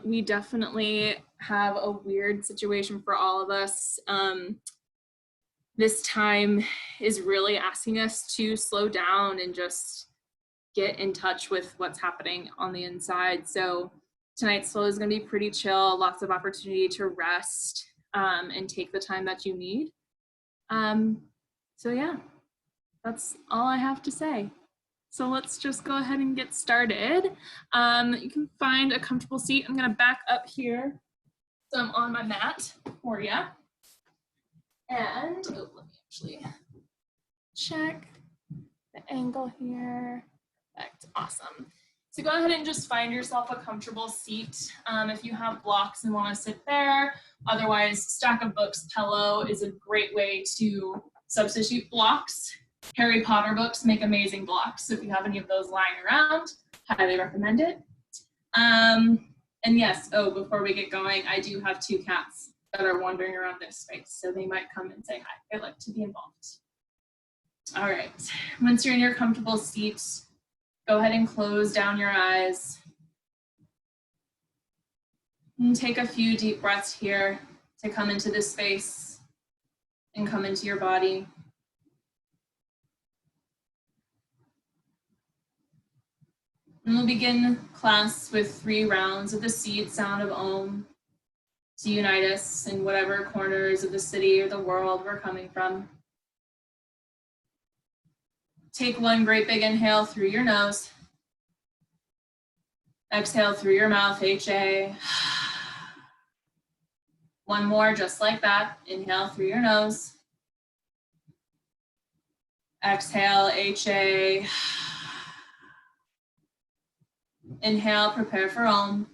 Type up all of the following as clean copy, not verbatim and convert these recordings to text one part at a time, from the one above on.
We definitely have a weird situation for all of us. This time is really asking us to slow down and just get in touch with what's happening on the inside. So tonight's flow is going to be pretty chill, lots of opportunity to rest and take the time that you need. So yeah, that's all I have to say. So let's just go ahead and get started. You can find a comfortable seat. I'm going to back up here so I'm on my mat for you. And let me actually check the angle here. Perfect, awesome. So go ahead and just find yourself a comfortable seat. If you have blocks and want to sit there, otherwise stack of books, pillow is a great way to substitute blocks. Harry Potter books make amazing blocks. So if you have any of those lying around, highly recommend it. And yes, before we get going, I do have 2 cats that are wandering around this space. So they might come and say hi. I'd like to be involved. All right, once you're in your comfortable seat, go ahead and close down your eyes. And take a few deep breaths here to come into this space and come into your body. And we'll begin class with 3 rounds of the seed sound of Om to unite us in whatever corners of the city or the world we're coming from. Take 1 great big inhale through your nose. Exhale through your mouth, HA. 1 more, just like that. Inhale through your nose. Exhale, HA. Inhale, prepare for Om.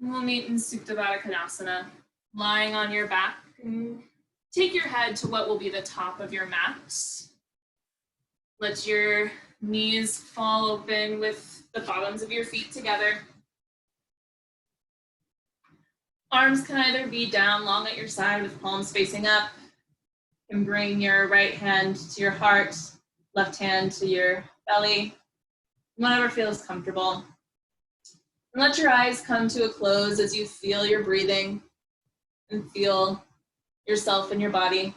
We'll meet in Supta Baddha Konasana, lying on your back. Take your head to what will be the top of your mat. Let your knees fall open with the bottoms of your feet together. Arms can either be down long at your side with palms facing up. You can bring your right hand to your heart, left hand to your belly, whatever feels comfortable. And let your eyes come to a close as you feel your breathing and feel yourself in your body.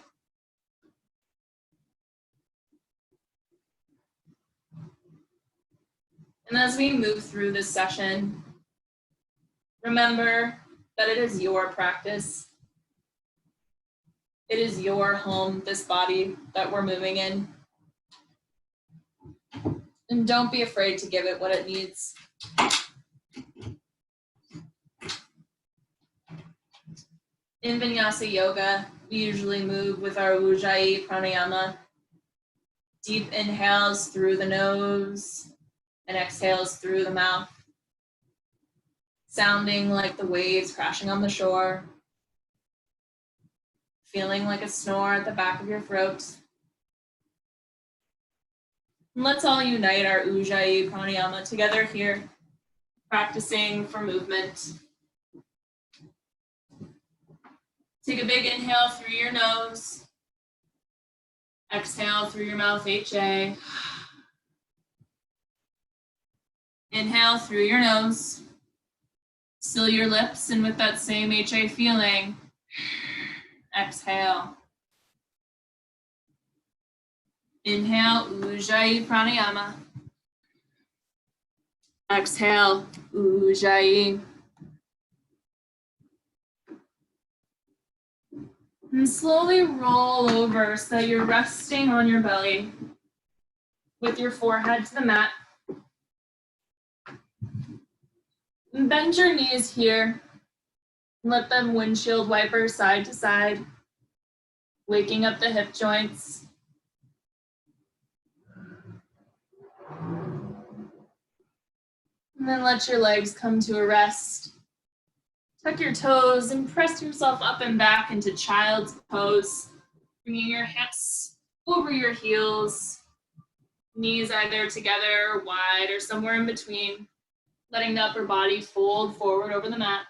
And as we move through this session, remember that it is your practice. It is your home, this body that we're moving in. And don't be afraid to give it what it needs. In Vinyasa Yoga, we usually move with our Ujjayi pranayama. Deep inhales through the nose and exhales through the mouth, sounding like the waves crashing on the shore, feeling like a snore at the back of your throat. And let's all unite our Ujjayi pranayama together here, practicing for movement. Take a big inhale through your nose. Exhale through your mouth, HA. Inhale through your nose. Seal your lips, and with that same HA feeling, exhale. Inhale, Ujjayi pranayama. Exhale, Ujjayi. And slowly roll over so that you're resting on your belly with your forehead to the mat. And bend your knees here. Let them windshield wiper side to side, waking up the hip joints. And then let your legs come to a rest. Tuck your toes and press yourself up and back into child's pose, bringing your hips over your heels, knees either together, wide, or somewhere in between, letting the upper body fold forward over the mat.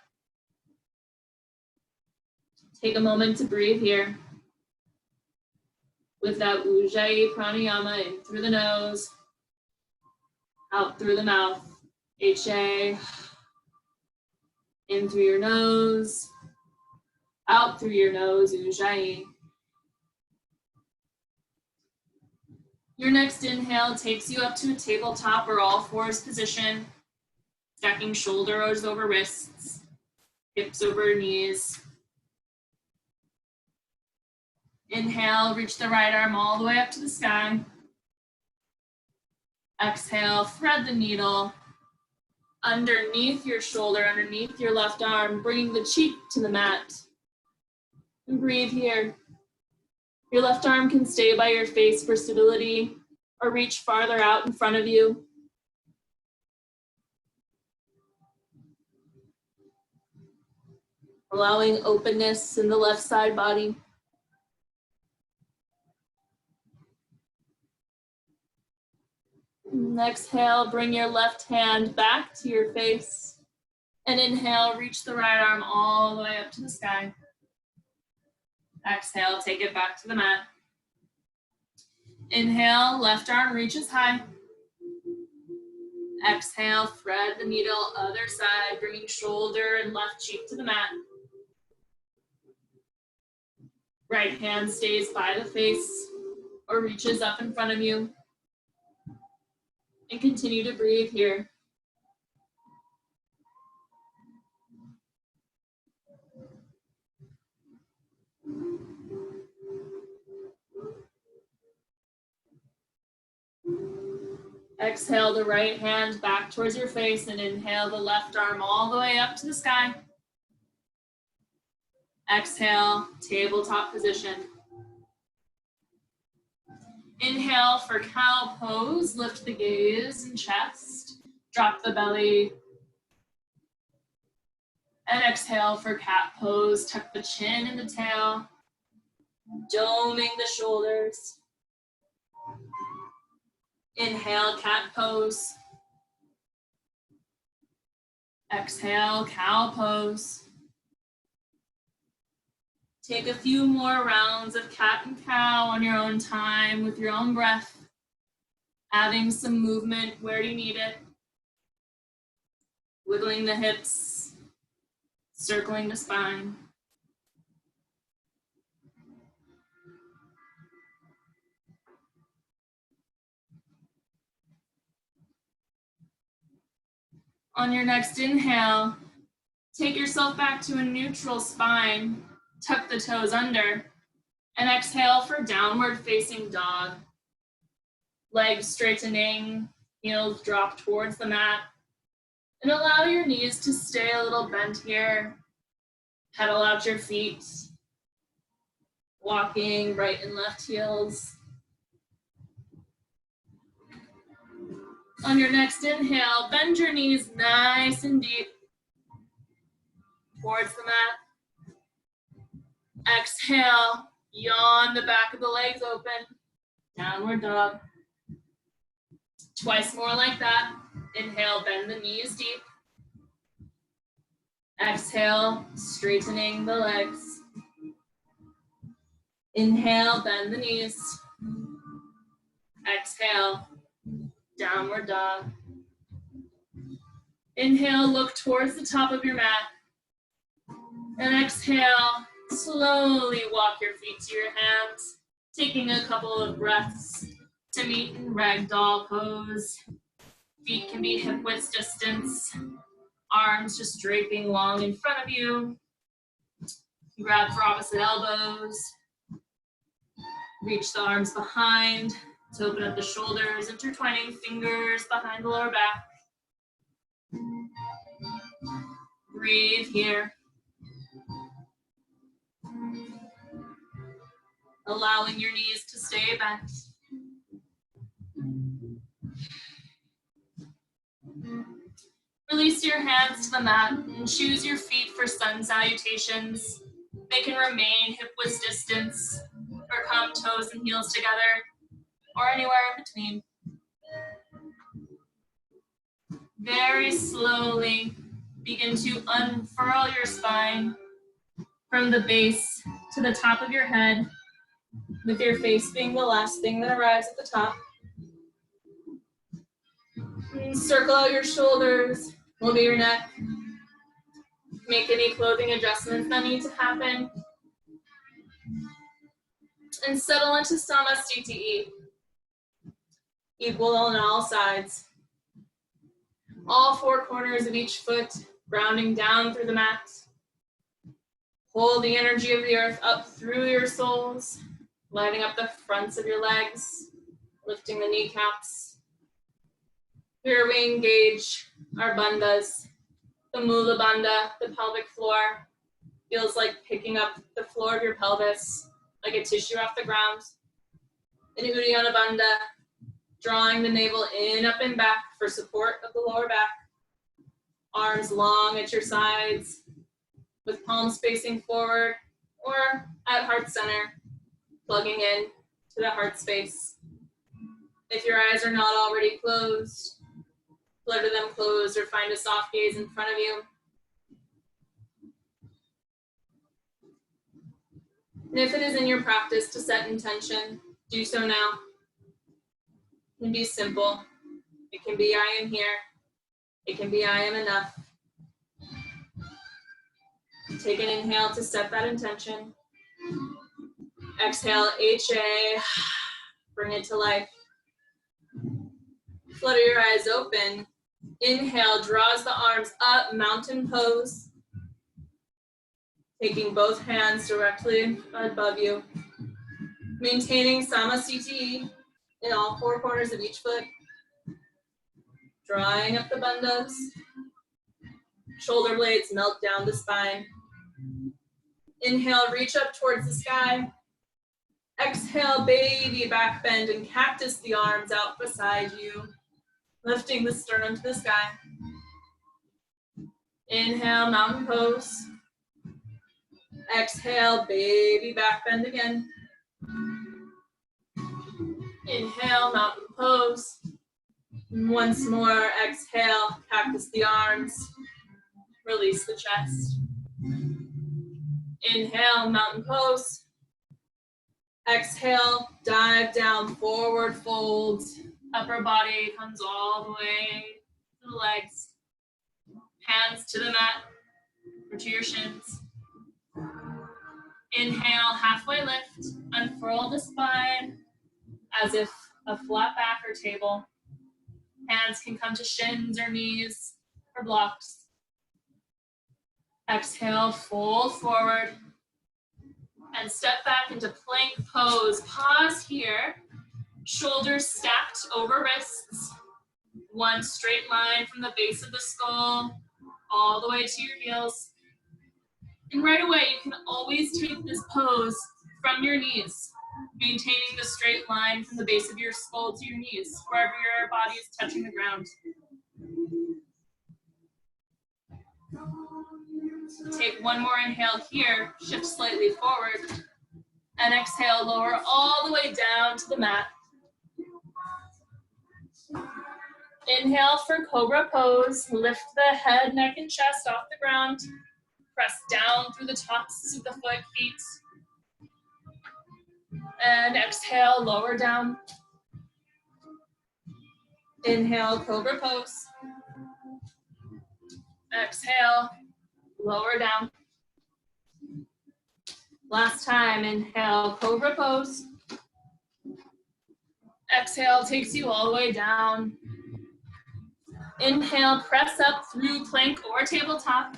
Take a moment to breathe here with that Ujjayi pranayama in through the nose, out through the mouth. HA, in through your nose, out through your nose, Ujjayi. Your next inhale takes you up to a tabletop or all fours position, stacking shoulders over wrists, hips over knees. Inhale, reach the right arm all the way up to the sky. Exhale, thread the needle underneath your shoulder, underneath your left arm, bringing the cheek to the mat. And breathe here. Your left arm can stay by your face for stability or reach farther out in front of you. Allowing openness in the left side body. And exhale, bring your left hand back to your face. And inhale, reach the right arm all the way up to the sky. Exhale, take it back to the mat. Inhale, left arm reaches high. Exhale, thread the needle, other side, bringing shoulder and left cheek to the mat. Right hand stays by the face or reaches up in front of you. And continue to breathe here. Exhale the right hand back towards your face and inhale the left arm all the way up to the sky. Exhale, tabletop position. Inhale for cow pose, lift the gaze and chest, drop the belly. And exhale for cat pose, tuck the chin and the tail, doming the shoulders. Inhale, cat pose. Exhale, cow pose. Take a few more rounds of cat and cow on your own time with your own breath, adding some movement where you need it. Wiggling the hips, circling the spine. On your next inhale, take yourself back to a neutral spine, tuck the toes under, and exhale for downward facing dog. Legs straightening, heels drop towards the mat, and allow your knees to stay a little bent here. Pedal out your feet, walking right and left heels. On your next inhale, bend your knees nice and deep towards the mat. Exhale, yawn the back of the legs open, downward dog. Twice more like that. Inhale, bend the knees deep. Exhale, straightening the legs. Inhale, bend the knees. Exhale, downward dog. Inhale, look towards the top of your mat. And exhale, slowly walk your feet to your hands, taking a couple of breaths to meet in ragdoll pose. Feet can be hip width distance, arms just draping long in front of you. Grab for opposite elbows. Reach the arms behind to open up the shoulders, intertwining fingers behind the lower back. Breathe here. Allowing your knees to stay bent. Release your hands to the mat and choose your feet for sun salutations. They can remain hip-width distance or come toes and heels together or anywhere in between. Very slowly begin to unfurl your spine from the base to the top of your head, with your face being the last thing that arrives at the top. And circle out your shoulders, lower your neck. Make any clothing adjustments that need to happen. And settle into Samasthiti. Equal on all sides. All four corners of each foot grounding down through the mat. Hold the energy of the earth up through your soles, lighting up the fronts of your legs, lifting the kneecaps. Here we engage our bandhas. The Mula Bandha, the pelvic floor, feels like picking up the floor of your pelvis, like a tissue off the ground. And Uddiyana Bandha, drawing the navel in, up, and back for support of the lower back. Arms long at your sides, with palms facing forward or at heart center, plugging in to the heart space. If your eyes are not already closed, flutter them closed or find a soft gaze in front of you. And if it is in your practice to set intention, do so now. It can be simple. It can be I am here. It can be I am enough. Take an inhale to set that intention. Exhale, HA, bring it to life. Flutter your eyes open. Inhale, draws the arms up, mountain pose. Taking both hands directly above you. Maintaining Samasthiti in all four corners of each foot. Drawing up the bandhas. Shoulder blades melt down the spine. Inhale, reach up towards the sky. Exhale, baby back bend and cactus the arms out beside you, lifting the sternum to the sky. Inhale, mountain pose. Exhale, baby back bend again. Inhale, mountain pose. And once more, exhale, cactus the arms. Release the chest. Inhale, mountain pose. Exhale, dive down, forward fold. Upper body comes all the way to the legs. Hands to the mat or to your shins. Inhale, halfway lift, unfurl the spine as if a flat back or table. Hands can come to shins or knees or blocks. Exhale, fold forward and step back into plank pose. Pause here, shoulders stacked over wrists. One straight line from the base of the skull all the way to your heels. And right away, you can always take this pose from your knees, maintaining the straight line from the base of your skull to your knees, wherever your body is touching the ground. Take one more inhale here, shift slightly forward, and exhale, lower all the way down to the mat. Inhale for Cobra Pose, lift the head, neck, and chest off the ground. Press down through the tops of the feet. And exhale, lower down. Inhale, Cobra Pose. Exhale, lower down. Last time, inhale, Cobra Pose. Exhale takes you all the way down. Inhale, press up through plank or tabletop.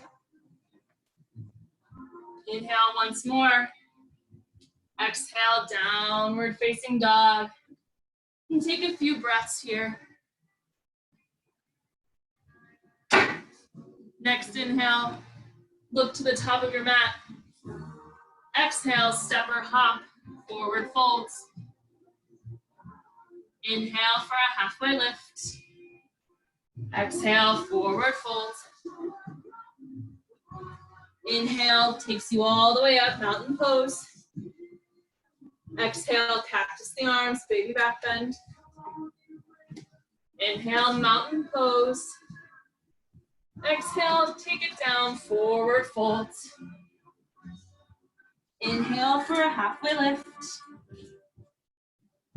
Inhale once more. Exhale, downward facing dog. And take a few breaths here. Next inhale, look to the top of your mat. Exhale, step or hop, forward folds. Inhale for a halfway lift. Exhale, forward fold. Inhale, takes you all the way up, mountain pose. Exhale, cactus the arms, baby back bend. Inhale, mountain pose. Exhale, take it down, forward fold. Inhale for a halfway lift.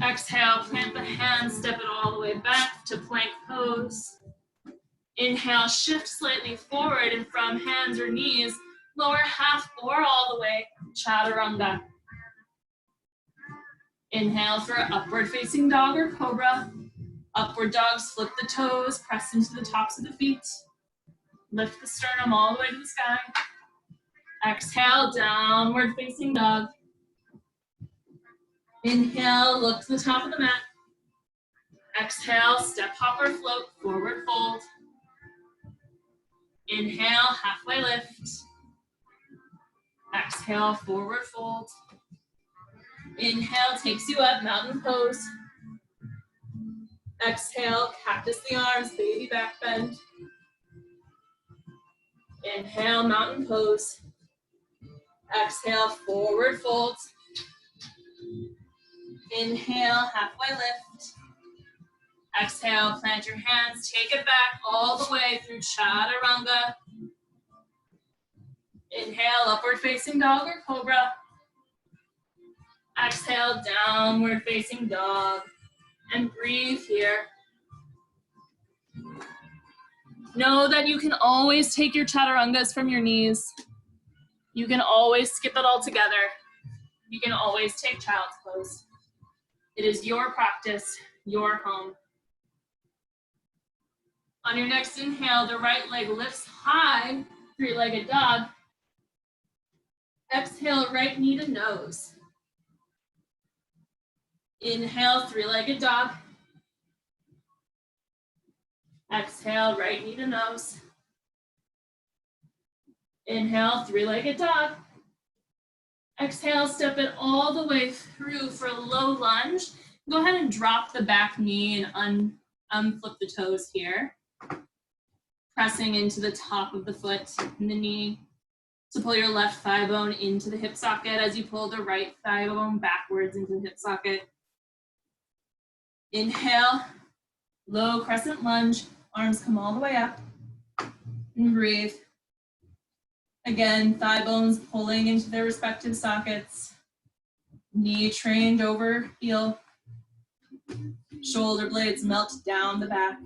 Exhale, plant the hands, step it all the way back to plank pose. Inhale, shift slightly forward, and from hands or knees, lower half or all the way, chaturanga. Inhale for upward facing dog or cobra. Upward dogs, flip the toes, press into the tops of the feet. Lift the sternum all the way to the sky. Exhale, downward facing dog. Inhale, look to the top of the mat. Exhale, step, hop, or float, forward fold. Inhale, halfway lift. Exhale, forward fold. Inhale, takes you up, mountain pose. Exhale, cactus the arms, baby back bend. Inhale, mountain pose. Exhale, forward fold. Inhale, halfway lift. Exhale, plant your hands, take it back all the way through chaturanga. Inhale, upward facing dog or cobra. Exhale, downward facing dog. And breathe here. Know that you can always take your chaturangas from your knees. You can always skip it all together. You can always take child's pose. It is your practice, your home. On your next inhale, the right leg lifts high, three-legged dog. Exhale, right knee to nose. Inhale, three-legged dog. Exhale, right knee to nose. Inhale, three-legged dog. Exhale, step it all the way through for a low lunge. Go ahead and drop the back knee and unflip the toes here. Pressing into the top of the foot and the knee to pull your left thigh bone into the hip socket as you pull the right thigh bone backwards into the hip socket. Inhale, low crescent lunge, arms come all the way up, and breathe. Again, thigh bones pulling into their respective sockets, knee trained over heel, shoulder blades melt down the back.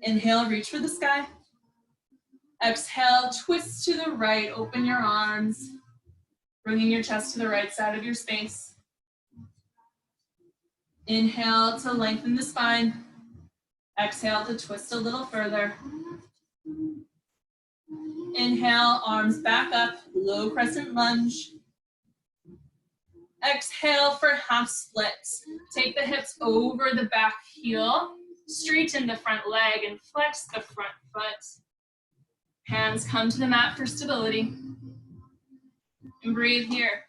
Inhale, reach for the sky. Exhale, twist to the right, open your arms, bringing your chest to the right side of your space. Inhale to lengthen the spine. Exhale to twist a little further. Inhale, arms back up, low crescent lunge. Exhale for half splits. Take the hips over the back heel, straighten the front leg and flex the front foot. Hands come to the mat for stability. And breathe here.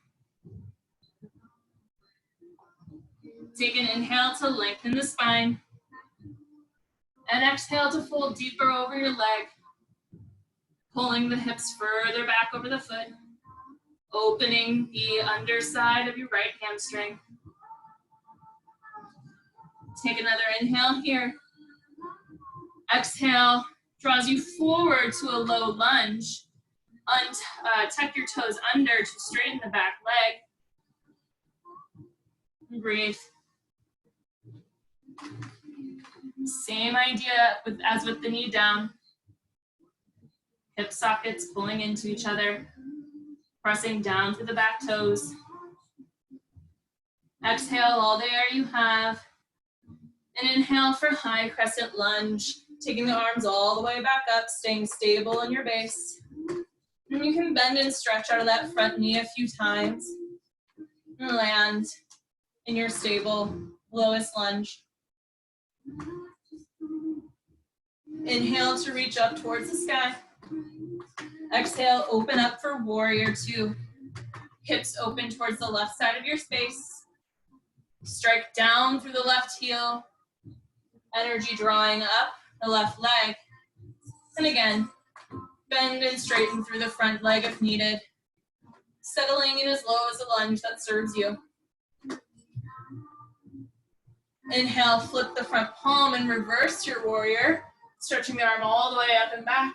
Take an inhale to lengthen the spine. And exhale to fold deeper over your leg. Pulling the hips further back over the foot. Opening the underside of your right hamstring. Take another inhale here. Exhale draws you forward to a low lunge. Tuck your toes under to straighten the back leg. And breathe. Same idea as with the knee down. Hip sockets pulling into each other. Pressing down through the back toes. Exhale, all there you have. And inhale for high crescent lunge. Taking the arms all the way back up, staying stable in your base. And you can bend and stretch out of that front knee a few times. And land in your stable lowest lunge. Inhale to reach up towards the sky. Exhale, open up for warrior two. Hips open towards the left side of your space. Strike down through the left heel. Energy drawing up the left leg. And again, bend and straighten through the front leg if needed. Settling in as low as a lunge that serves you. Inhale, flip the front palm and reverse your warrior, stretching the arm all the way up and back.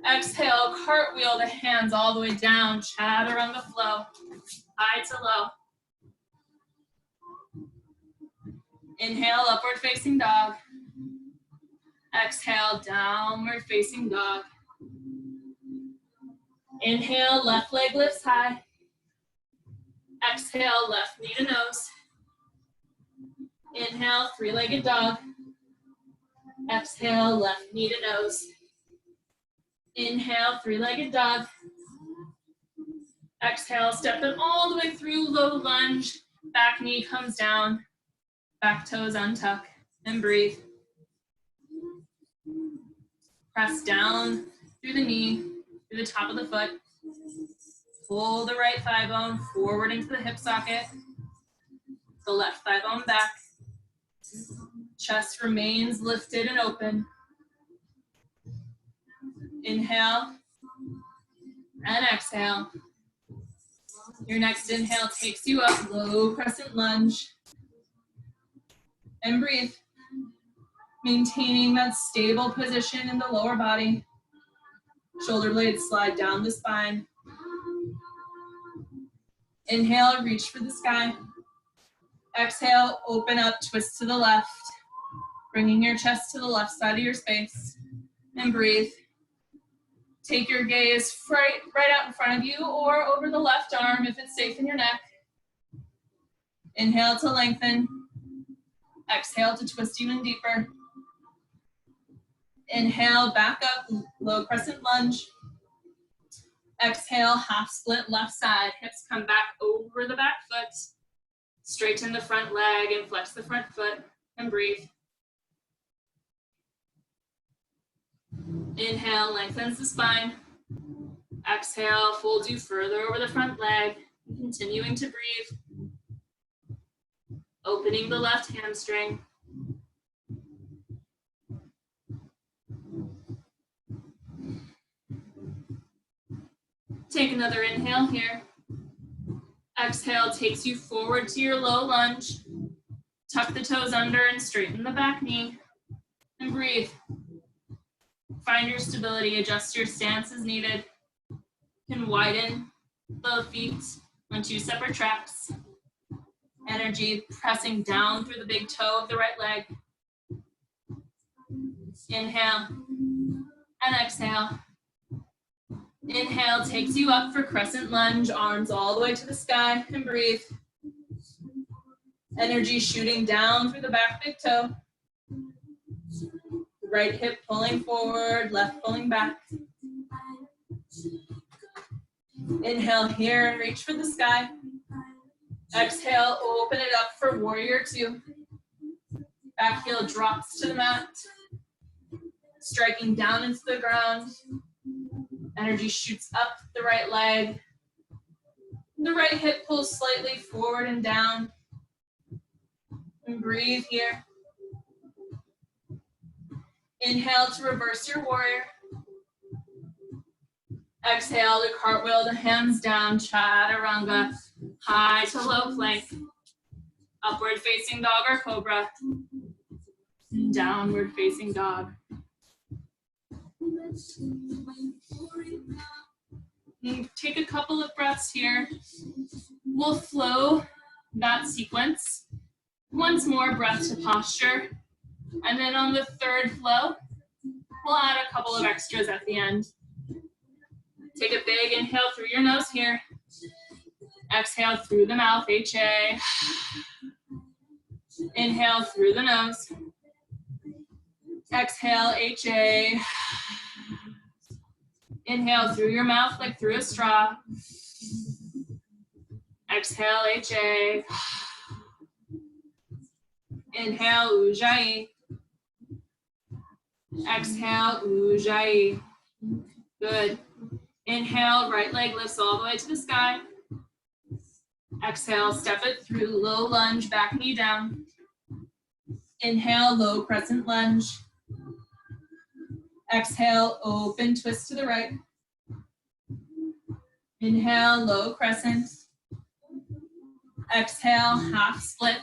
Exhale, cartwheel the hands all the way down, chaturanga flow, high to low. Inhale, upward facing dog. Exhale, downward facing dog. Inhale, left leg lifts high. Exhale, left knee to nose. Inhale, three-legged dog. Exhale, left knee to nose. Inhale, three-legged dog. Exhale, step them all the way through, low lunge. Back knee comes down. Back toes untuck and breathe. Press down through the knee, through the top of the foot. Pull the right thigh bone forward into the hip socket. The left thigh bone back. Chest remains lifted and open. Inhale and exhale. Your next inhale takes you up, low crescent lunge. And breathe. Maintaining that stable position in the lower body. Shoulder blades slide down the spine. Inhale, reach for the sky. Exhale, open up, twist to the left. Bringing your chest to the left side of your space. And breathe. Take your gaze right out in front of you or over the left arm if it's safe in your neck. Inhale to lengthen. Exhale to twist even deeper. Inhale, back up, low crescent lunge. Exhale, half split left side. Hips come back over the back foot. Straighten the front leg and flex the front foot and breathe. Inhale, lengthens the spine. Exhale, folds you further over the front leg. Continuing to breathe. Opening the left hamstring. Take another inhale here. Exhale takes you forward to your low lunge. Tuck the toes under and straighten the back knee. And breathe. Find your stability, adjust your stance as needed. You can widen the feet on two separate tracks. Energy pressing down through the big toe of the right leg. Inhale and exhale. Inhale takes you up for crescent lunge, arms all the way to the sky, and breathe. Energy shooting down through the back big toe. Right hip pulling forward, left pulling back. Inhale here, reach for the sky. Exhale, open it up for warrior two. Back heel drops to the mat. Striking down into the ground. Energy shoots up the right leg. The right hip pulls slightly forward and down. And breathe here. Inhale to reverse your warrior. Exhale to cartwheel the hands down, chaturanga, high to low plank. Upward facing dog or cobra. And downward facing dog. And take a couple of breaths here. We'll flow that sequence. Once more, breath to posture. And then on the third flow, we'll add a couple of extras at the end. Take a big inhale through your nose here. Exhale through the mouth, HA. Inhale through the nose. Exhale, HA. Inhale through your mouth like through a straw. Exhale, HA. Inhale, Ujjayi. Exhale, Ujjayi. Good. Inhale, right leg lifts all the way to the sky. Exhale, step it through, low lunge, back knee down. Inhale, low crescent lunge. Exhale, open twist to the right. Inhale, low crescent. Exhale, half split.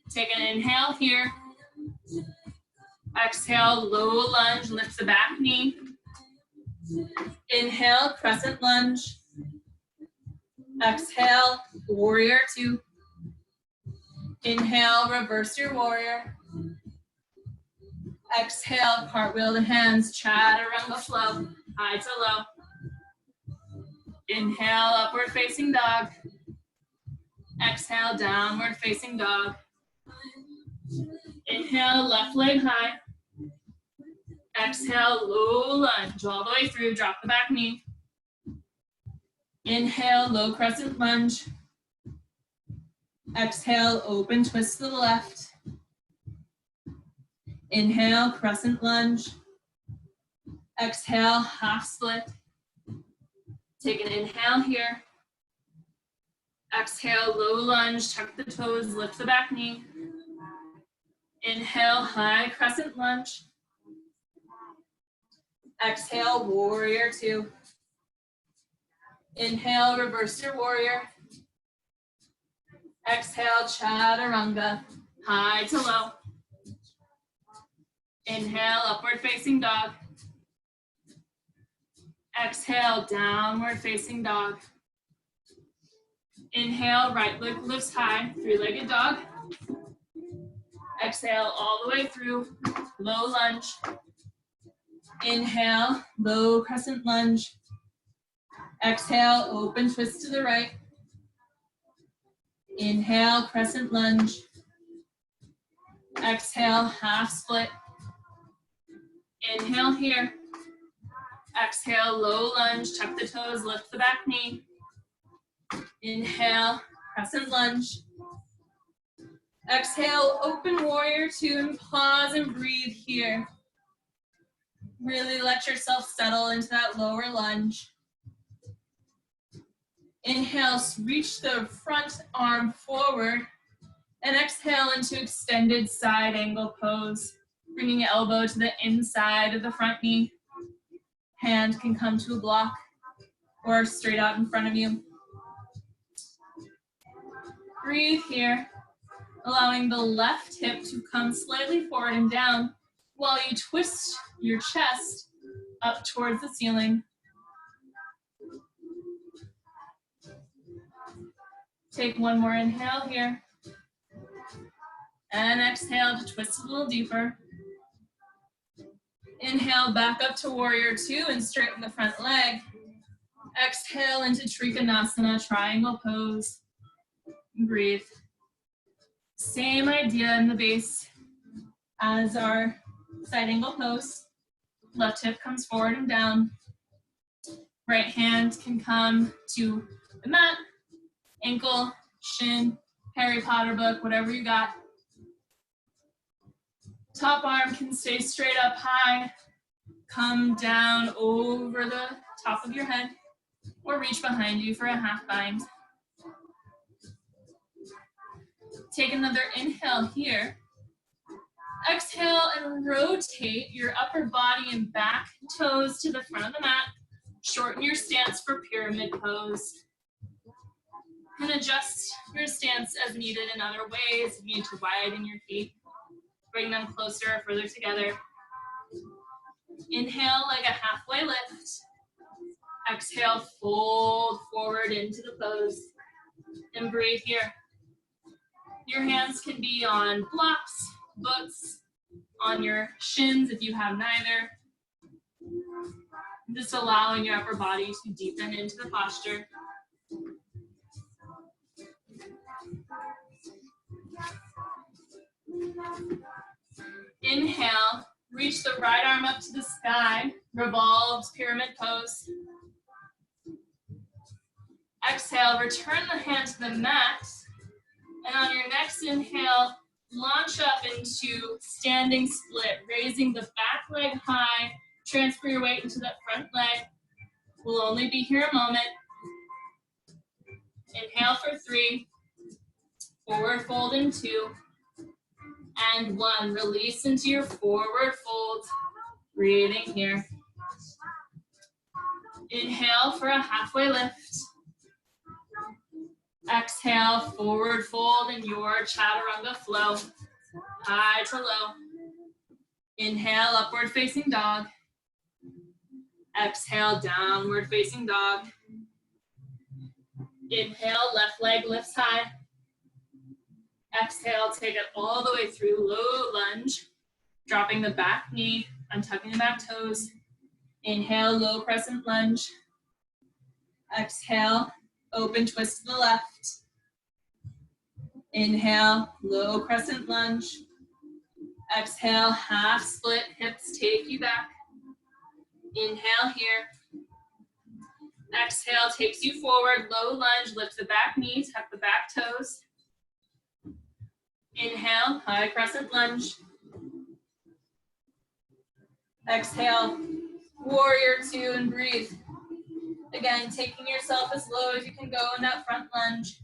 Take an inhale here. Exhale, low lunge, lift the back knee. Inhale, crescent lunge. Exhale, warrior two. Inhale, reverse your warrior. Exhale, cartwheel the hands, chaturanga flow, high to low. Inhale, upward facing dog. Exhale, downward facing dog. Inhale, left leg high. Exhale, low lunge all the way through, drop the back knee. Inhale, low crescent lunge. Exhale, open twist to the left. Inhale, crescent lunge. Exhale, half split. Take an inhale here. Exhale, low lunge, tuck the toes, lift the back knee. Inhale, high crescent lunge. Exhale, warrior two. Inhale, reverse your warrior. Exhale, chaturanga, high to low. Inhale, upward facing dog. Exhale, downward facing dog. Inhale, right leg lifts high, three-legged dog. Exhale, all the way through, low lunge. Inhale, low crescent lunge. Exhale, open twist to the right. Inhale, crescent lunge. Exhale, half split. Inhale here. Exhale, low lunge, tuck the toes, lift the back knee. Inhale, crescent lunge. Exhale, open warrior two, and pause and breathe here. Really let yourself settle into that lower lunge. Inhale, reach the front arm forward, and exhale into extended side angle pose, bringing elbow to the inside of the front knee. Hand can come to a block or straight out in front of you. Breathe here, allowing the left hip to come slightly forward and down while you twist your chest up towards the ceiling. Take one more inhale here. And exhale to twist a little deeper. Inhale back up to warrior two and straighten the front leg. Exhale into Trikonasana, triangle pose. Breathe. Same idea in the base as our side angle pose. Left hip comes forward and down. Right hand can come to the mat, ankle, shin, Harry Potter book, whatever you got. Top arm can stay straight up high, come down over the top of your head, or reach behind you for a half bind. Take another inhale here. Exhale and rotate your upper body and back toes to the front of the mat. Shorten your stance for pyramid pose. And adjust your stance as needed in other ways. You need to widen your feet. Bring them closer or further together. Inhale like a halfway lift. Exhale, fold forward into the pose. And breathe here. Your hands can be on blocks, books, on your shins if you have neither. Just allowing your upper body to deepen into the posture. Inhale, reach the right arm up to the sky, revolved pyramid pose. Exhale, return the hand to the mat. And on your next inhale, launch up into standing split, raising the back leg high, transfer your weight into that front leg. We'll only be here a moment. Inhale for 3, forward fold in 2, And 1. Release into your forward fold. Breathing here. Inhale for a halfway lift. Exhale, forward fold in your chaturanga flow. High to low. Inhale, upward facing dog. Exhale, downward facing dog. Inhale, left leg lifts high. Exhale, take it all the way through, low lunge. Dropping the back knee, untucking the back toes. Inhale, low crescent lunge. Exhale, open twist to the left. Inhale, low crescent lunge. Exhale, half split, hips take you back. Inhale here. Exhale takes you forward, low lunge, lift the back knee, tuck the back toes. Inhale, high crescent lunge. Exhale, warrior 2 and breathe. Again, taking yourself as low as you can go in that front lunge.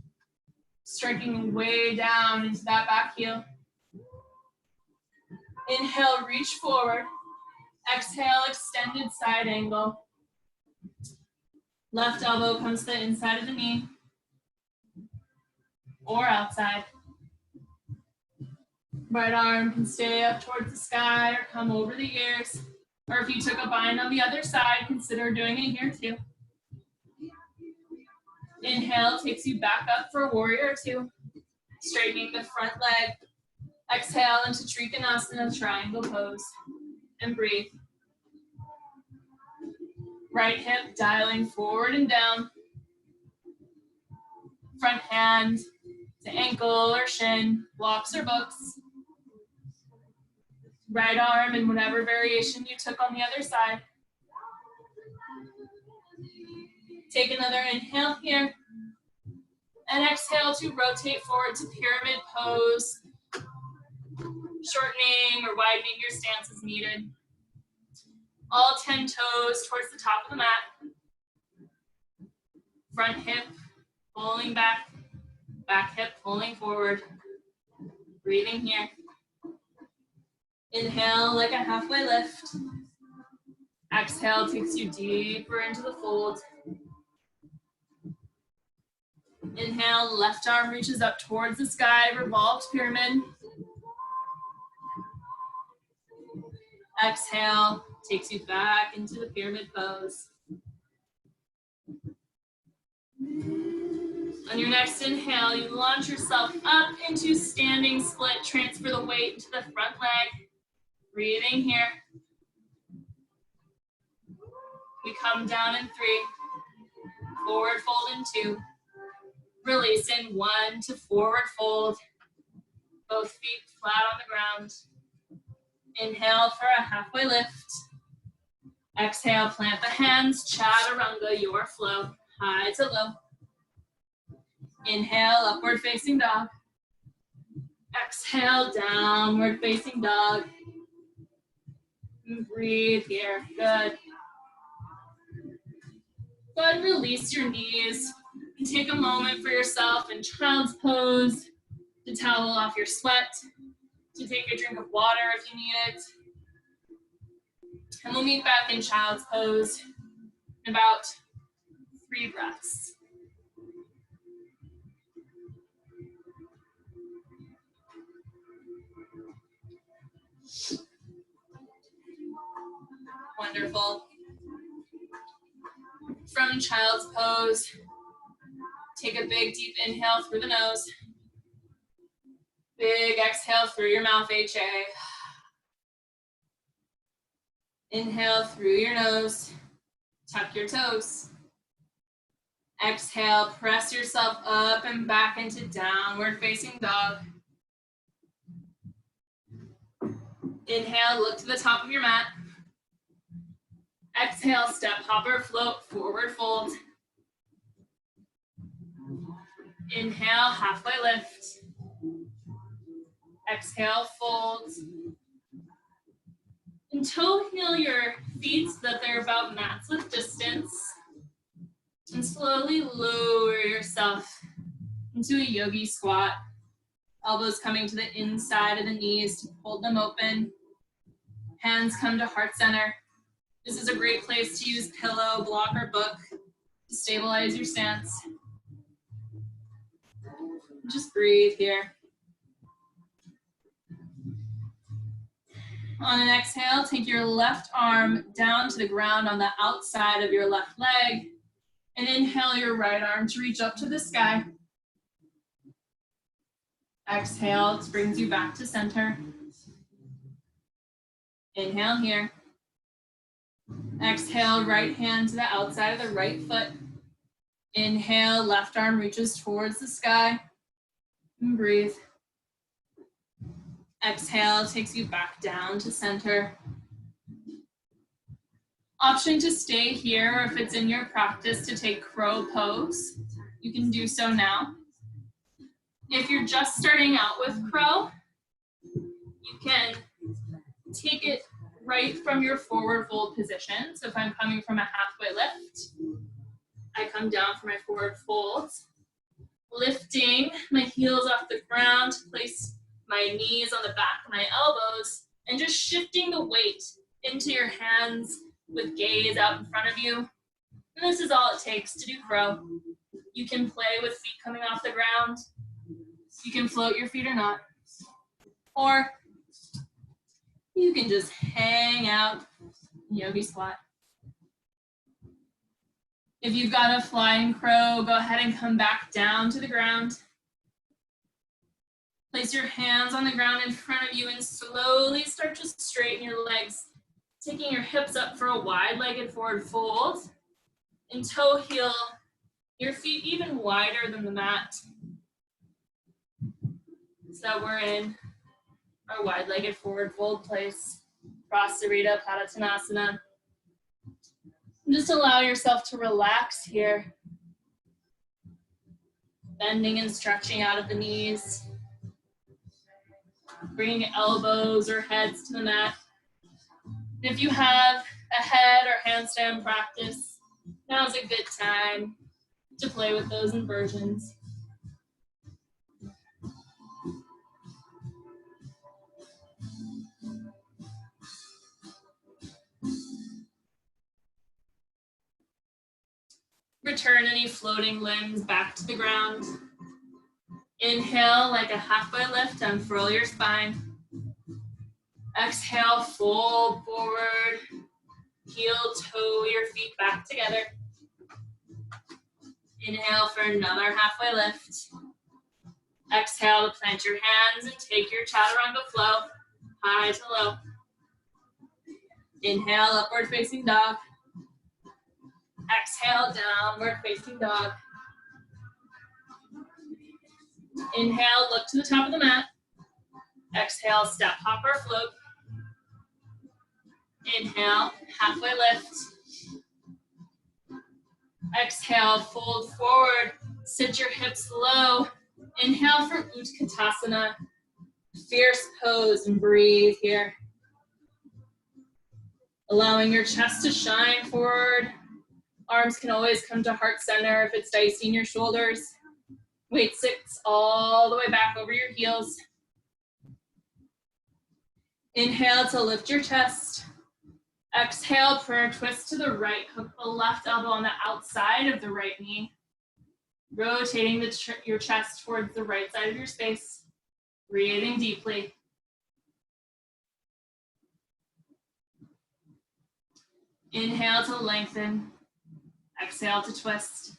Striking way down into that back heel. Inhale, reach forward. Exhale, extended side angle. Left elbow comes to the inside of the knee or outside. Right arm can stay up towards the sky or come over the ears. Or if you took a bind on the other side, consider doing it here too. Inhale takes you back up for warrior 2. Straightening the front leg. Exhale into Trikonasana, triangle pose. And breathe. Right hip dialing forward and down. Front hand to ankle or shin, blocks or books. Right arm in whatever variation you took on the other side. Take another inhale here. And exhale to rotate forward to pyramid pose. Shortening or widening your stance as needed. All 10 toes towards the top of the mat. Front hip pulling back. Back hip pulling forward. Breathing here. Inhale like a halfway lift. Exhale takes you deeper into the fold. Inhale, left arm reaches up towards the sky, revolved pyramid. Exhale, takes you back into the pyramid pose. On your next inhale, you launch yourself up into standing split. Transfer the weight to the front leg. Breathing here. We come down in 3. Forward fold in 2. Release in 1 to forward fold. Both feet flat on the ground. Inhale for a halfway lift. Exhale, plant the hands, chaturanga, your flow, high to low. Inhale, upward facing dog. Exhale, downward facing dog. And breathe here, good. Go ahead and release your knees. And take a moment for yourself in child's pose, to towel off your sweat, to take a drink of water if you need it. And we'll meet back in child's pose in about 3 breaths. Wonderful. From child's pose, take a big deep inhale through the nose. Big exhale through your mouth, HA. Inhale through your nose. Tuck your toes. Exhale, press yourself up and back into downward facing dog. Inhale, look to the top of your mat. Exhale, step, hopper, float, forward fold. Inhale, halfway lift. Exhale, fold. And toe heel your feet so that they're about mat width distance. And slowly lower yourself into a yogi squat. Elbows coming to the inside of the knees to hold them open. Hands come to heart center. This is a great place to use pillow, block, or book to stabilize your stance. Just breathe here. On an exhale, take your left arm down to the ground on the outside of your left leg, and inhale your right arm to reach up to the sky. Exhale, it brings you back to center. Inhale here. Exhale, right hand to the outside of the right foot. Inhale, left arm reaches towards the sky. And breathe. Exhale takes you back down to center. Option to stay here, or if it's in your practice to take crow pose, you can do so now. If you're just starting out with crow, you can take it right from your forward fold position. So if I'm coming from a halfway lift, I come down for my forward folds, lifting my heels off the ground, place my knees on the back of my elbows, and just shifting the weight into your hands with gaze out in front of you. And this is all it takes to do crow. You can play with feet coming off the ground. You can float your feet or not. Or you can just hang out in yogi squat. If you've got a flying crow, go ahead and come back down to the ground. Place your hands on the ground in front of you and slowly start to straighten your legs, taking your hips up for a wide-legged forward fold, and toe heel your feet even wider than the mat. So we're in our wide-legged forward fold place, Prasarita Padottanasana. Just allow yourself to relax here, bending and stretching out of the knees, bringing elbows or heads to the mat. If you have a head or handstand practice, now's a good time to play with those inversions. Return any floating limbs back to the ground. Inhale like a halfway lift, unfurl your spine. Exhale, fold forward, heel toe your feet back together. Inhale for another halfway lift. Exhale to plant your hands and take your chaturanga flow, high to low. Inhale, upward facing dog. Exhale, downward facing dog. Inhale, look to the top of the mat. Exhale, step, hop, or float. Inhale, halfway lift. Exhale, fold forward, sit your hips low. Inhale for Utkatasana, fierce pose, and breathe here. Allowing your chest to shine forward. Arms can always come to heart center if it's dicey in your shoulders. Weight sits all the way back over your heels. Inhale to lift your chest. Exhale, prayer twist to the right. Hook the left elbow on the outside of the right knee. Rotating your chest towards the right side of your space. Breathing deeply. Inhale to lengthen. Exhale to twist.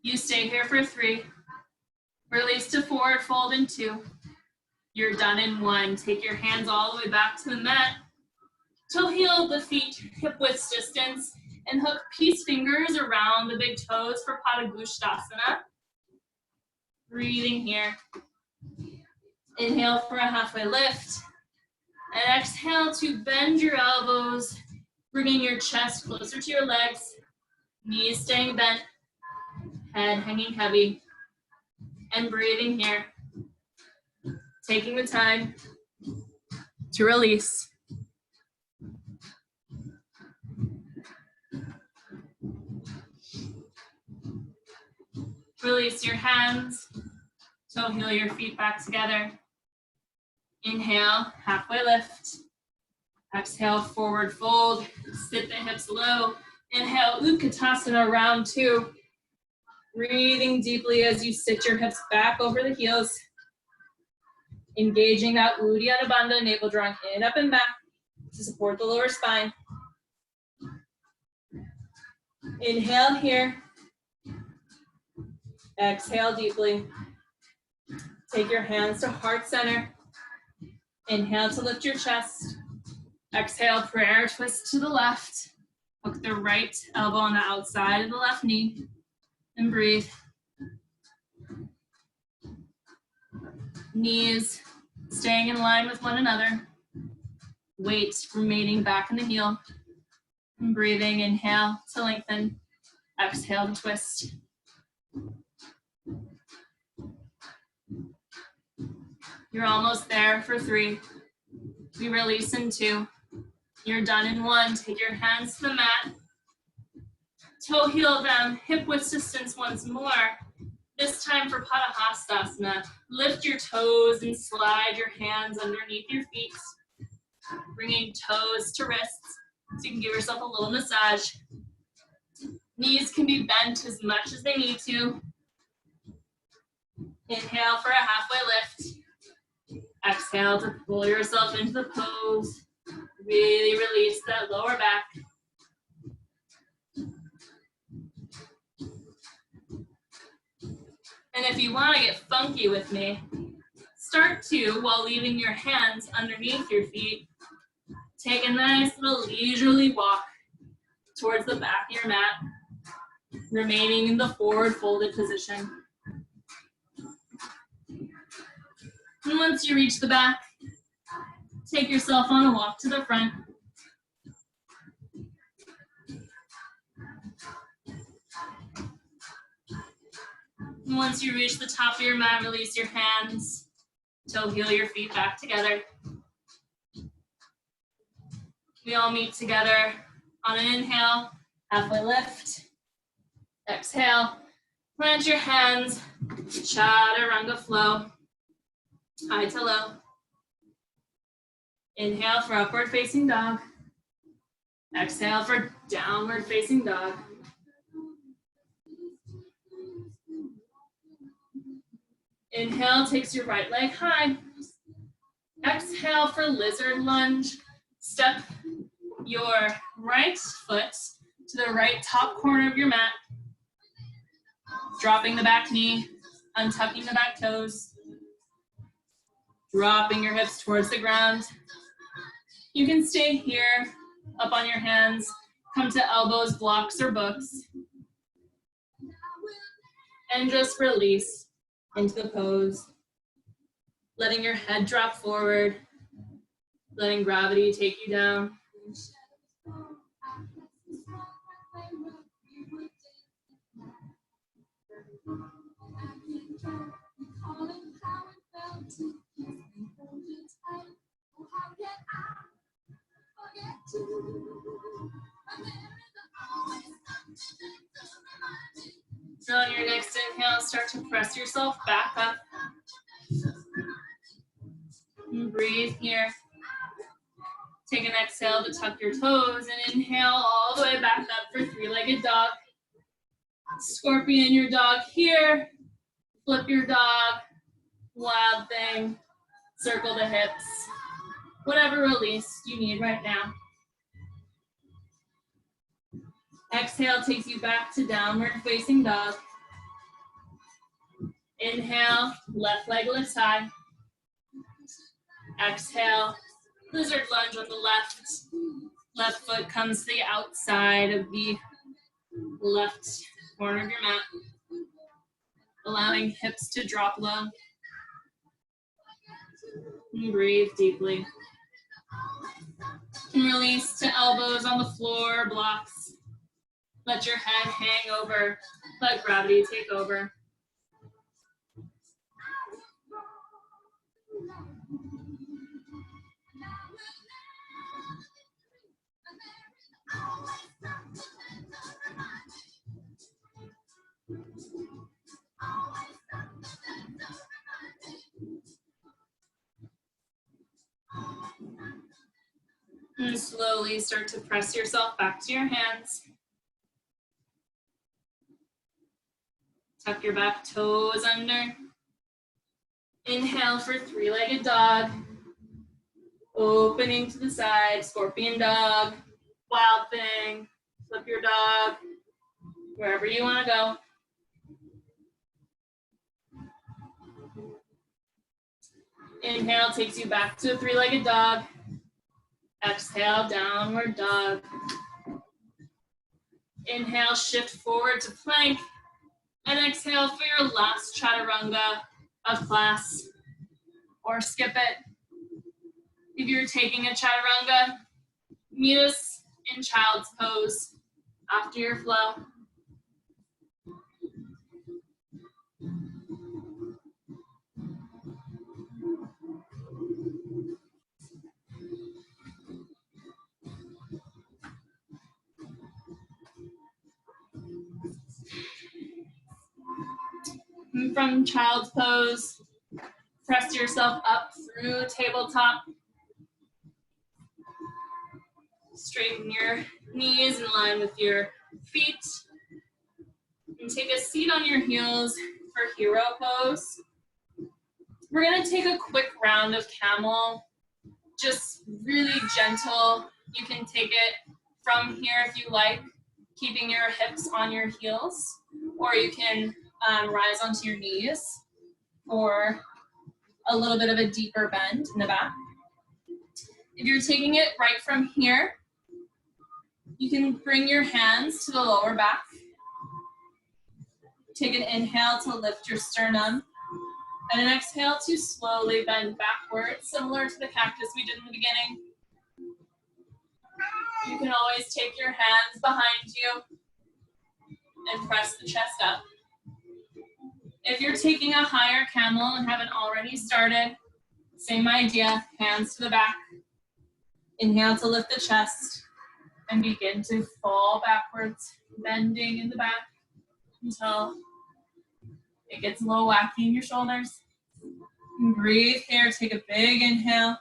You stay here for 3. Release to forward fold in 2. You're done in 1. Take your hands all the way back to the mat. Toe heel the feet hip width distance and hook peace fingers around the big toes for Padangusthasana. Breathing here. Inhale for a halfway lift. And exhale to bend your elbows, bringing your chest closer to your legs. Knees staying bent. Head hanging heavy. And breathing here. Taking the time to release. Release your hands. Toe heel your feet back together. Inhale, halfway lift. Exhale, forward fold. Sit the hips low. Inhale, Utkatasana, round 2. Breathing deeply as you sit your hips back over the heels. Engaging that Uddiyana Bandha, navel drawing in, up and back to support the lower spine. Inhale here. Exhale deeply. Take your hands to heart center. Inhale to lift your chest. Exhale, prayer twist to the left. Hook the right elbow on the outside of the left knee. And breathe. Knees staying in line with one another. Weight remaining back in the heel. And breathing, inhale to lengthen. Exhale to twist. You're almost there for 3. We release in 2. You're done in 1. Take your hands to the mat. Toe heel them, hip width distance once more. This time for Padahastasana. Lift your toes and slide your hands underneath your feet. Bringing toes to wrists so you can give yourself a little massage. Knees can be bent as much as they need to. Inhale for a halfway lift. Exhale to pull yourself into the pose. Really release that lower back. And if you want to get funky with me, start to, while leaving your hands underneath your feet, take a nice little leisurely walk towards the back of your mat, remaining in the forward folded position. And once you reach the back, take yourself on a walk to the front. And once you reach the top of your mat, release your hands. Toe heel your feet back together. We all meet together on an inhale, halfway lift. Exhale, plant your hands, chaturanga flow, high to low. Inhale for upward facing dog. Exhale for downward facing dog. Inhale takes your right leg high. Exhale for lizard lunge. Step your right foot to the right top corner of your mat. Dropping the back knee, untucking the back toes. Dropping your hips towards the ground. You can stay here, up on your hands. Come to elbows, blocks, or books. And just release into the pose. Letting your head drop forward. Letting gravity take you down. So on your next inhale, start to press yourself back up. And breathe here. Take an exhale to tuck your toes and inhale all the way back up for 3-legged dog. Scorpion your dog here. Flip your dog. Wild thing. Circle the hips. Whatever release you need right now. Exhale takes you back to downward facing dog. Inhale, left leg lifts high. Exhale, lizard lunge on the left. Left foot comes to the outside of the left corner of your mat. Allowing hips to drop low. And breathe deeply. And release to elbows on the floor, blocks. Let your head hang over. Let gravity take over. And slowly start to press yourself back to your hands. Tuck your back toes under. Inhale for three-legged dog. Opening to the side, scorpion dog, wild thing, flip your dog, wherever you want to go. Inhale takes you back to a three-legged dog. Exhale, downward dog. Inhale, shift forward to plank. And exhale for your last chaturanga of class, or skip it. If you're taking a chaturanga, meet us in child's pose after your flow. And from child's pose, press yourself up through tabletop. Straighten your knees in line with your feet. And take a seat on your heels for hero pose. We're gonna take a quick round of camel, just really gentle. You can take it from here if you like, keeping your hips on your heels, or you can rise onto your knees for a little bit of a deeper bend in the back. If you're taking it right from here, you can bring your hands to the lower back. Take an inhale to lift your sternum, and an exhale to slowly bend backwards, similar to the cactus we did in the beginning. You can always take your hands behind you and press the chest up. If you're taking a higher camel and haven't already started, same idea, hands to the back. Inhale to lift the chest and begin to fall backwards, bending in the back until it gets a little wacky in your shoulders. And breathe here, take a big inhale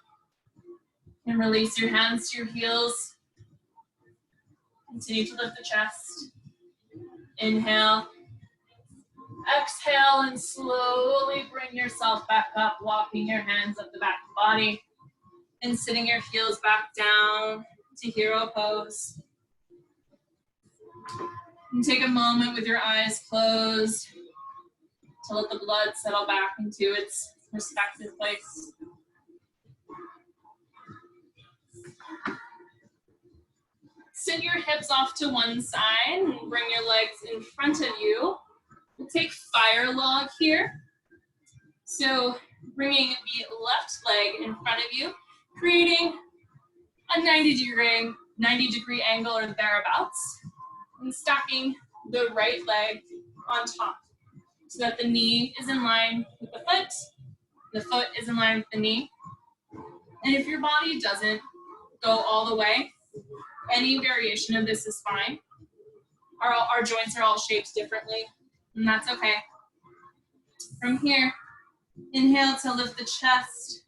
and release your hands to your heels. Continue to lift the chest. Inhale. Exhale and slowly bring yourself back up, walking your hands up the back of the body and sitting your heels back down to hero pose. And take a moment with your eyes closed to let the blood settle back into its respective place. Sit your hips off to one side and bring your legs in front of you. We'll take fire log here. So bringing the left leg in front of you, creating a 90-degree angle or thereabouts, and stacking the right leg on top so that the knee is in line with the foot is in line with the knee. And if your body doesn't go all the way, any variation of this is fine. Our joints are all shaped differently, and that's okay. From here, inhale to lift the chest,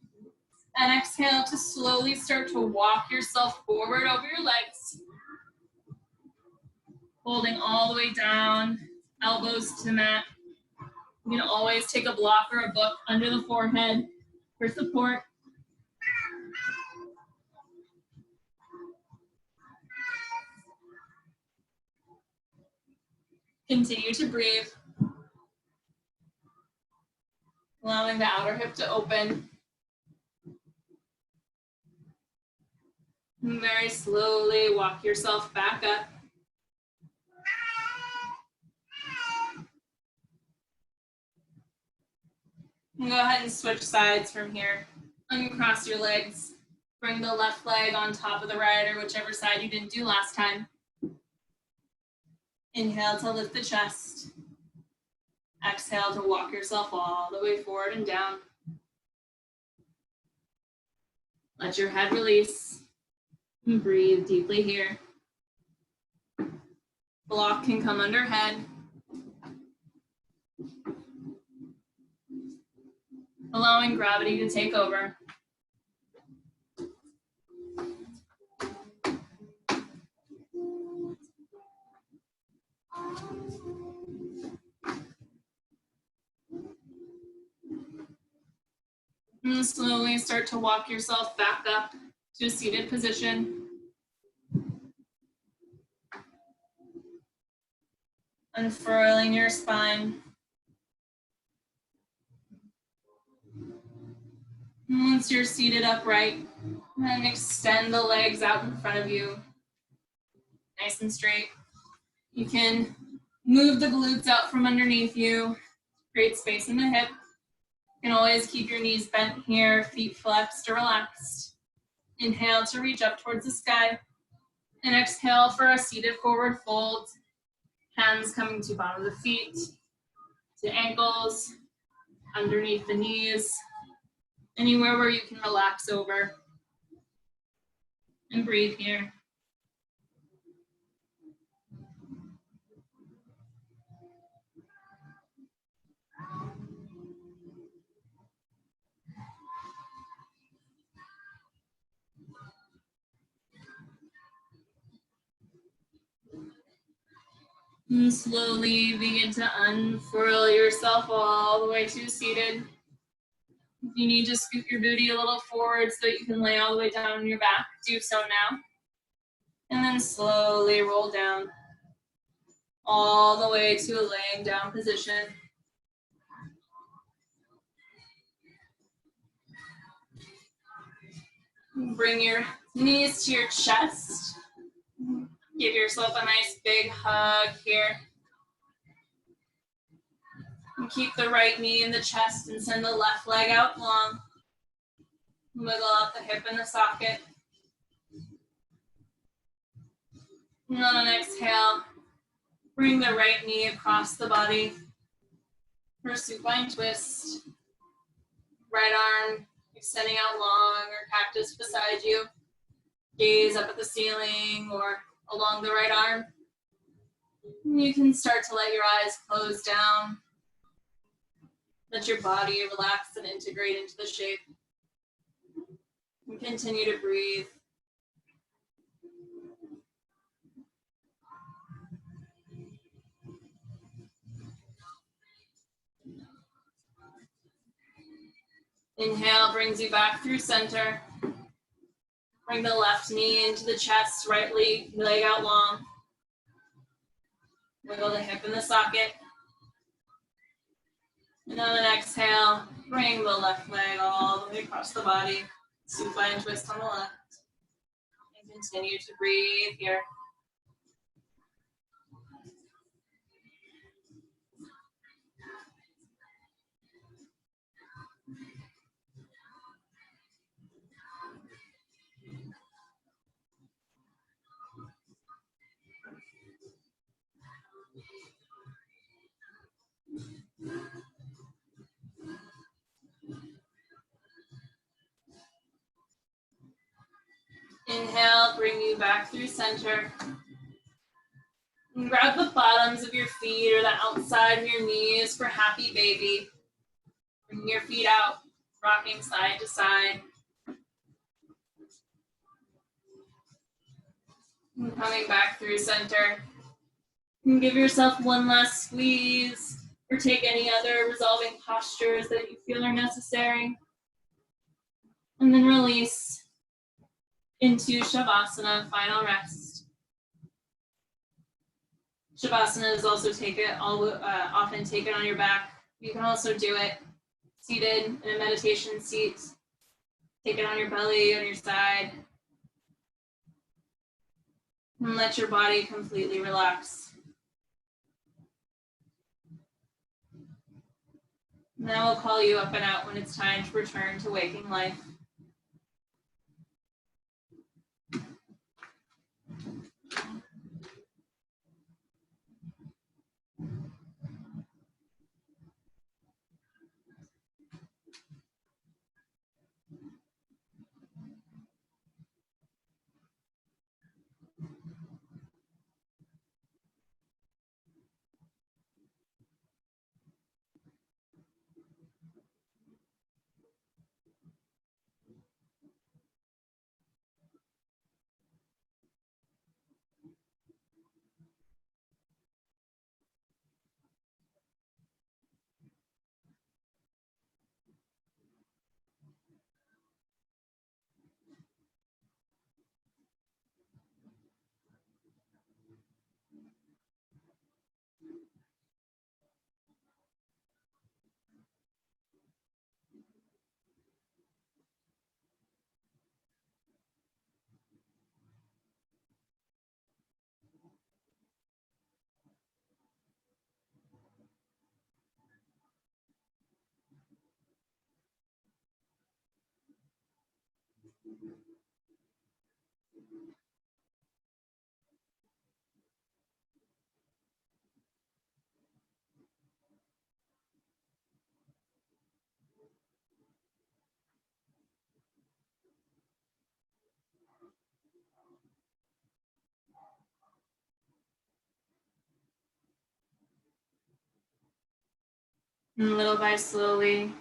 and exhale to slowly start to walk yourself forward over your legs. Holding all the way down, elbows to the mat. You can always take a block or a book under the forehead for support. Continue to breathe. Allowing the outer hip to open. And very slowly walk yourself back up. And go ahead and switch sides from here. Uncross your legs. Bring the left leg on top of the right, or whichever side you didn't do last time. Inhale to lift the chest. Exhale to walk yourself all the way forward and down. Let your head release. And breathe deeply here. Block can come under head. Allowing gravity to take over. And slowly start to walk yourself back up to a seated position. Unfurling your spine. And once you're seated upright, then extend the legs out in front of you, nice and straight. You can move the glutes out from underneath you, create space in the hip. You can always keep your knees bent here, feet flexed or relaxed. Inhale to reach up towards the sky. And exhale for a seated forward fold. Hands coming to bottom of the feet, to ankles, underneath the knees, anywhere where you can relax over. And breathe here. And slowly begin to unfurl yourself all the way to seated. If you need to scoot your booty a little forward so that you can lay all the way down on your back, do so now. And then slowly roll down all the way to a laying down position. Bring your knees to your chest. Give yourself a nice big hug here. And keep the right knee in the chest and send the left leg out long. Wiggle out the hip in the socket. And on an exhale, bring the right knee across the body for a supine twist. Right arm extending out long or cactus beside you. Gaze up at the ceiling or along the right arm. You can start to let your eyes close down. Let your body relax and integrate into the shape. And continue to breathe. Inhale brings you back through center. Bring the left knee into the chest, right leg out long. Wiggle the hip in the socket. And on an exhale, bring the left leg all the way across the body. Supine twist on the left. And continue to breathe here. Inhale, bring you back through center. And grab the bottoms of your feet or the outside of your knees for happy baby. Bring your feet out, rocking side to side. And coming back through center. And give yourself one last squeeze or take any other resolving postures that you feel are necessary. And then release into Shavasana, final rest. Shavasana is also often taken on your back. You can also do it seated in a meditation seat. Take it on your belly, on your side. And let your body completely relax. Now we'll call you up and out when it's time to return to waking life. And little by slowly,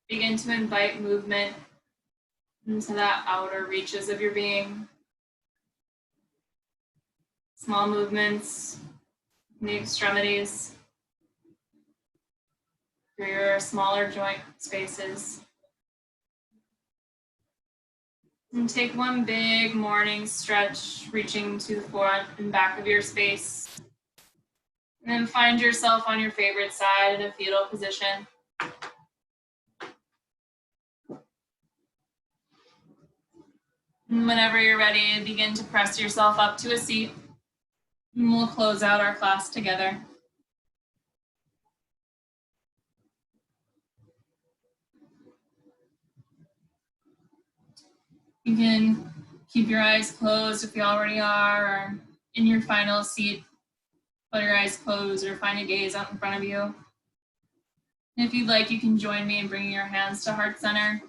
begin to invite movement into the outer reaches of your being. Small movements in the extremities, through your smaller joint spaces. And take one big morning stretch, reaching to the front and back of your space. And then find yourself on your favorite side in a fetal position. And whenever you're ready, begin to press yourself up to a seat. And we'll close out our class together. You can keep your eyes closed if you already are, or in your final seat, put your eyes closed or find a gaze out in front of you. And if you'd like, you can join me in bringing your hands to heart center.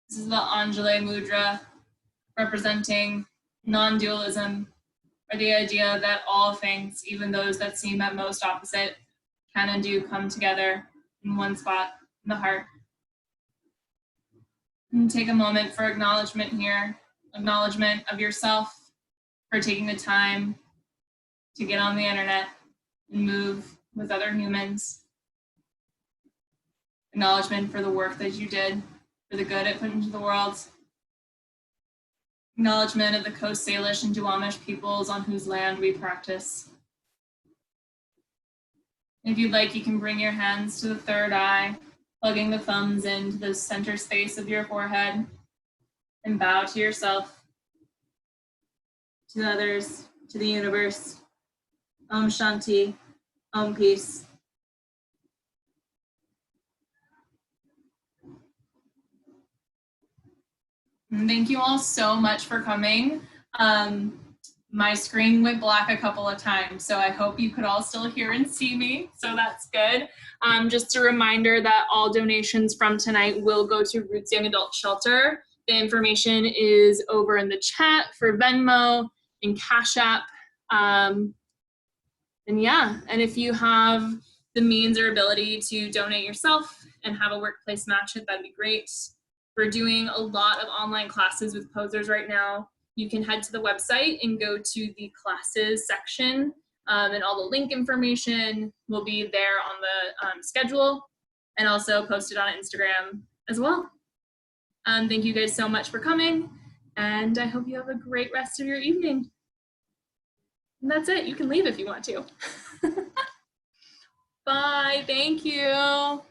This is the Anjali Mudra, representing non-dualism, or the idea that all things, even those that seem at most opposite, can and do come together in one spot in the heart. And take a moment for acknowledgement here, acknowledgement of yourself for taking the time to get on the internet and move with other humans. Acknowledgement for the work that you did, for the good it put into the world. Acknowledgement of the Coast Salish and Duwamish peoples on whose land we practice. If you'd like, you can bring your hands to the third eye, plugging the thumbs into the center space of your forehead, and bow to yourself, to others, to the universe. Om Shanti, Om Peace. And thank you all so much for coming. My screen went black a couple of times, so I hope you could all still hear and see me, so that's good. Just a reminder that all donations from tonight will go to Roots Young Adult Shelter. The information is over in the chat for Venmo and Cash App. And yeah, and if you have the means or ability to donate yourself and have a workplace match it, that'd be great. We're doing a lot of online classes with posers right now. You can head to the website and go to the classes section, and all the link information will be there on the schedule, and also posted on Instagram as well. Thank you guys so much for coming, and I hope you have a great rest of your evening. And that's it. You can leave if you want to. Bye. Thank you.